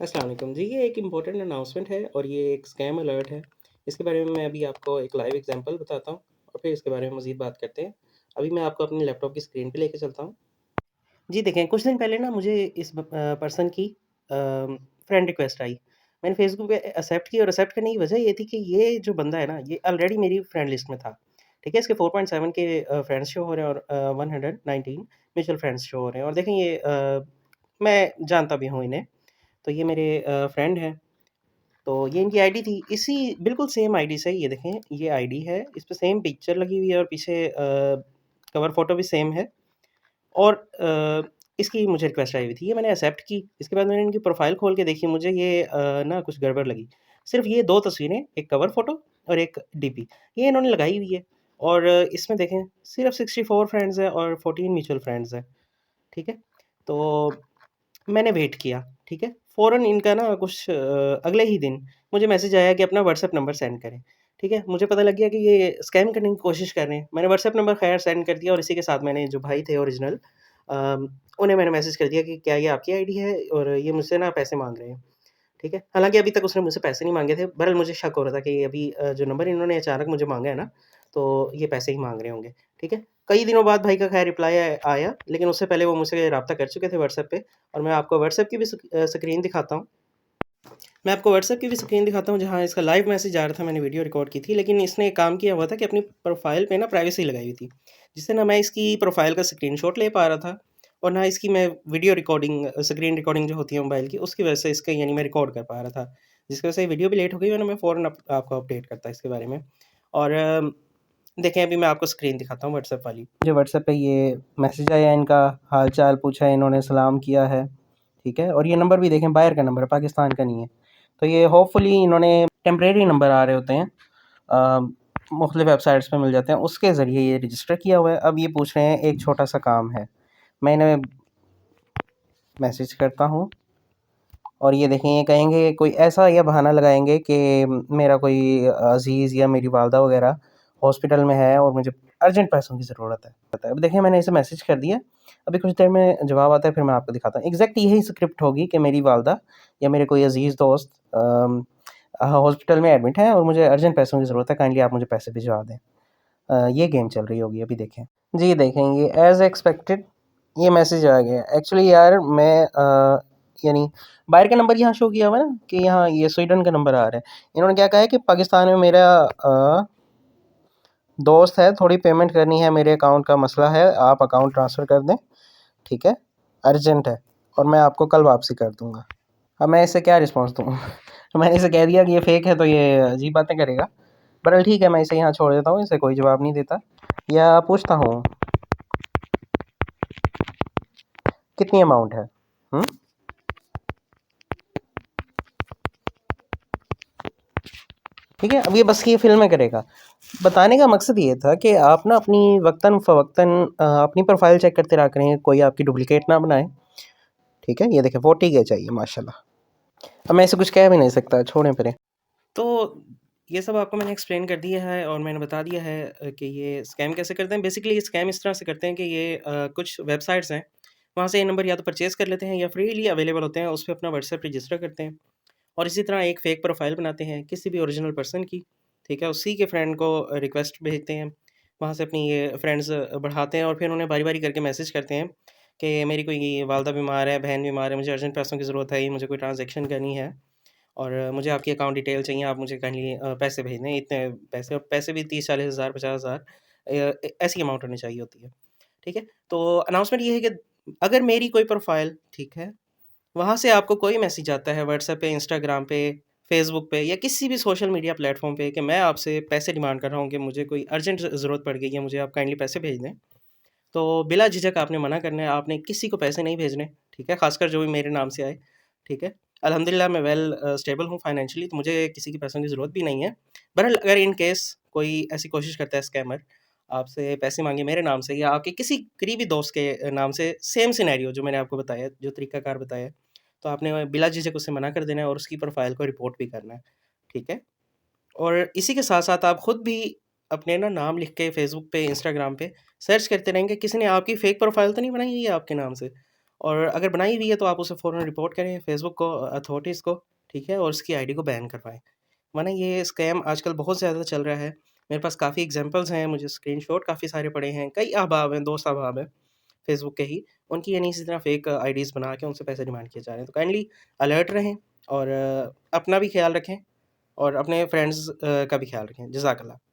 अस्सलाम वालेकुम जी, ये एक इम्पोर्टेंट अनाउंसमेंट है और ये एक स्कैम अलर्ट है। इसके बारे में मैं अभी आपको एक लाइव एग्ज़ाम्पल बताता हूँ और फिर इसके बारे में मज़ीद बात करते हैं। अभी मैं आपको अपनी लैपटॉप की स्क्रीन पे लेके चलता हूँ। जी देखें, कुछ दिन पहले ना मुझे इस पर्सन की फ्रेंड रिक्वेस्ट आई। मैंने फ़ेसबुक पे एक्सेप्ट की और एक्सेप्ट करने की वजह ये थी कि ये जो बंदा है ना, ये ऑलरेडी मेरी फ्रेंड लिस्ट में था। ठीक है? इसके 4.7 के फ्रेंड्स शो हो रहे हैं और 119 म्यूचुअल फ्रेंड्स शो हो रहे हैं और देखें ये मैं जानता भी हूँ इन्हें। तो ये मेरे फ्रेंड हैं। तो ये इनकी आईडी थी, इसी बिल्कुल सेम आईडी से ये देखें, ये आईडी है, इस पे सेम पिक्चर लगी हुई है और पीछे कवर फ़ोटो भी सेम है और इसकी मुझे रिक्वेस्ट आई हुई थी, ये मैंने एक्सेप्ट की। इसके बाद मैंने इनकी प्रोफ़ाइल खोल के देखी, मुझे ये ना कुछ गड़बड़ लगी। सिर्फ़ ये 2 तस्वीरें, एक कवर फ़ोटो और एक डीपी, ये इन्होंने लगाई हुई है और इसमें देखें सिर्फ़ 64 फ्रेंड्स हैं और 14 म्यूचुअल फ्रेंड्स हैं, ठीक है? तो मैंने वेट किया, ठीक है? फ़ौरन इनका ना कुछ अगले ही दिन मुझे मैसेज आया कि अपना व्हाट्सएप नंबर सेंड करें, ठीक है? मुझे पता लग गया कि ये स्कैम करने की कोशिश कर रहे हैं। मैंने व्हाट्सएप नंबर ख़ैर सेंड कर दिया और इसी के साथ मैंने जो भाई थे ओरिजिनल अ, उन्हें मैंने मैसेज कर दिया कि क्या ये आपकी आईडी है और ये मुझसे ना पैसे माँग रहे हैं, ठीक है? हालाँकि अभी तक उसने मुझसे पैसे नहीं माँगे थे, बहरहाल मुझे शक हो रहा था कि ये अभी जो नंबर इन्होंने अचानक मुझे माँगा है ना, तो ये पैसे ही माँग रहे होंगे, ठीक है? कई दिनों बाद भाई का ख़ैर रिप्लाई आया, लेकिन उससे पहले वो मुझसे राब्ता कर चुके थे व्हाट्सएप पे और मैं आपको व्हाट्सएप की भी स्क्रीन दिखाता हूँ। मैं आपको व्हाट्सएप की भी स्क्रीन दिखाता हूँ जहाँ इसका लाइव मैसेज आ रहा था, मैंने वीडियो रिकॉर्ड की थी, लेकिन इसने एक काम किया हुआ था कि अपनी प्रोफ़ाइल पे ना प्राइवेसी लगाई हुई थी, जिससे ना मैं इसकी प्रोफ़ाइल का स्क्रीनशॉट ले पा रहा था और ना इसकी मैं वीडियो रिकॉर्डिंग स्क्रीन रिकॉर्डिंग जो होती है मोबाइल की, उसकी वजह से इसका यानी मैं रिकॉर्ड कर पा रहा था। जिसकी वजह से वीडियो भी लेट हो गई वरना मैं फ़ौरन आपको अपडेट करता इसके बारे में। और देखें अभी मैं आपको स्क्रीन दिखाता हूँ व्हाट्सएप वाली। मुझे व्हाट्सएप पे ये मैसेज आया, इनका हाल-चाल पूछा है, इन्होंने सलाम किया है, ठीक है? और ये नंबर भी देखें बाहर का नंबर है, पाकिस्तान का नहीं है। तो ये होपफुली इन्होंने टेम्परेरी नंबर आ रहे होते हैं मुख्तलिफ़ वेबसाइट्स पे मिल जाते हैं, उसके ज़रिए ये रजिस्टर किया हुआ है। अब ये पूछ रहे हैं एक छोटा-सा काम है। मैं इन्हें मैसेज करता हूँ और ये देखें ये कहेंगे कोई ऐसा या बहाना लगाएँगे कि मेरा कोई अज़ीज़ या मेरी वालदा वग़ैरह हॉस्पिटल में है और मुझे अर्जेंट पैसों की ज़रूरत है। अब देखिए मैंने इसे मैसेज कर दिया, अभी कुछ देर में जवाब आता है फिर मैं आपको दिखाता हूँ। एग्ज़ैक्ट यही स्क्रिप्ट होगी कि मेरी वालदा या मेरे कोई अज़ीज़ दोस्त हॉस्पिटल में एडमिट है और मुझे अर्जेंट पैसों की ज़रूरत है, काइंडली आप मुझे पैसे भिजवा दें। ये गेम चल रही होगी अभी देखें। जी देखें ये एज़ एक्सपेक्टेड ये मैसेज आ गया। एक्चुअली यार मैं यानी बाहर का नंबर यहाँ शो किया हुआ है ना कि यहाँ ये स्वीडन का नंबर आ रहा है। इन्होंने क्या कहा है कि पाकिस्तान में मेरा दोस्त है, थोड़ी पेमेंट करनी है, मेरे अकाउंट का मसला है, आप अकाउंट ट्रांसफ़र कर दें, ठीक है? अर्जेंट है और मैं आपको कल वापसी कर दूँगा। अब मैं इसे क्या रिस्पॉन्स दूँ? मैंने इसे कह दिया कि ये फ़ेक है तो ये अजीब बातें करेगा। बहरहाल ठीक है मैं इसे यहाँ छोड़ देता हूँ, इसे कोई जवाब नहीं देता या पूछता हूँ कितनी अमाउंट है? हुँ? ठीक है? अब ये बस ये फ़िल्में करेगा। बताने का मकसद ये था कि आप ना अपनी वक़्तन-फ़वक़्तन अपनी प्रोफ़ाइल चेक करते रहा करें, कोई आपकी डुप्लिकेट ना बनाए, ठीक है? ये देखें 40 के चाहिए माशाल्लाह। अब मैं इसे कुछ कह भी नहीं सकता, छोड़ें परें। तो ये सब आपको मैंने एक्सप्लेन कर दिया है और मैंने बता दिया है कि ये स्कैम कैसे करते हैं। बेसिकली ये स्कैम इस तरह से करते हैं कि ये कुछ वेबसाइट्स हैं, वहाँ से ये नंबर या तो परचेज़ कर लेते हैं या फ्रीली अवेलेबल होते हैं, उस पे अपना व्हाट्सएप रजिस्टर करते हैं और इसी तरह एक फ़ेक प्रोफ़ाइल बनाते हैं किसी भी ओरिजिनल पर्सन की, ठीक है? उसी के फ्रेंड को रिक्वेस्ट भेजते हैं, वहाँ से अपनी ये फ्रेंड्स बढ़ाते हैं और फिर उन्हें बारी-बारी करके मैसेज करते हैं कि मेरी कोई वालदा बीमार है, बहन बीमार है, मुझे अर्जेंट पैसों की ज़रूरत है, मुझे कोई ट्रांज़ैक्शन करनी है और मुझे आपकी अकाउंट डिटेल चाहिए, आप मुझे काइंडली पैसे भेज दें, इतने पैसे और पैसे भी 30-40 हज़ार, 50 हज़ार ऐसी अमाउंट होनी चाहिए होती है, ठीक है? तो अनाउंसमेंट ये है कि अगर मेरी कोई प्रोफ़ाइल, ठीक है? वहाँ से आपको कोई मैसेज आता है व्हाट्सएप पे, इंस्टाग्राम पे, फ़ेसबुक पे या किसी भी सोशल मीडिया प्लेटफ़ॉर्म पे कि मैं आपसे पैसे डिमांड कर रहा हूँ कि मुझे कोई अर्जेंट ज़रूरत पड़ गई है, मुझे आप काइंडली पैसे भेज दें। तो बिला झिझक आपने मना करना है, आपने किसी को पैसे नहीं भेजने, ठीक है? ख़ासकर जो भी मेरे नाम से आए, ठीक है? अल्हम्दुलिल्लाह मैं स्टेबल हूँ फाइनेंशियली तो मुझे किसी की पैसों की ज़रूरत भी नहीं है। बहरहाल अगर इन केस कोई ऐसी कोशिश करता है स्कैमर, आपसे पैसे माँगे मेरे नाम से या आपके किसी करीबी दोस्त के नाम से सेम सिनेरियो जो मैंने आपको बताया, जो तरीकाकार बताया, तो आपने बिला झिझक उसे मना कर देना है और उसकी प्रोफ़ाइल को रिपोर्ट भी करना है, ठीक है? और इसी के साथ-साथ आप खुद भी अपने ना नाम लिख के फ़ेसबुक पे, इंस्टाग्राम पे सर्च करते रहेंगे, किसी ने आपकी फ़ेक प्रोफ़ाइल तो नहीं बनाई हुई है आपके नाम से? और अगर बनाई हुई है तो आप उसे फ़ौरन रिपोर्ट करें फ़ेसबुक को, अथॉरिटीज़ को, ठीक है? और उसकी आईडी को बैन करवाएँ। वरना ये स्कैम आजकल बहुत ज़्यादा चल रहा है। मेरे पास काफ़ी एग्ज़ाम्पल्स हैं, मुझे स्क्रीनशॉट काफ़ी सारे पड़े हैं। कई अहबाब हैं, दोस्त अहबाब हैं फ़ेसबुक के ही, उनकी यानी इसी तरह फ़ेक आईडीज़ बना के उनसे पैसे डिमांड किए जा रहे हैं। तो काइंडली अलर्ट रहें और अपना भी ख़्याल रखें और अपने फ्रेंड्स का भी ख़्याल रखें। जज़ाकल्लाह।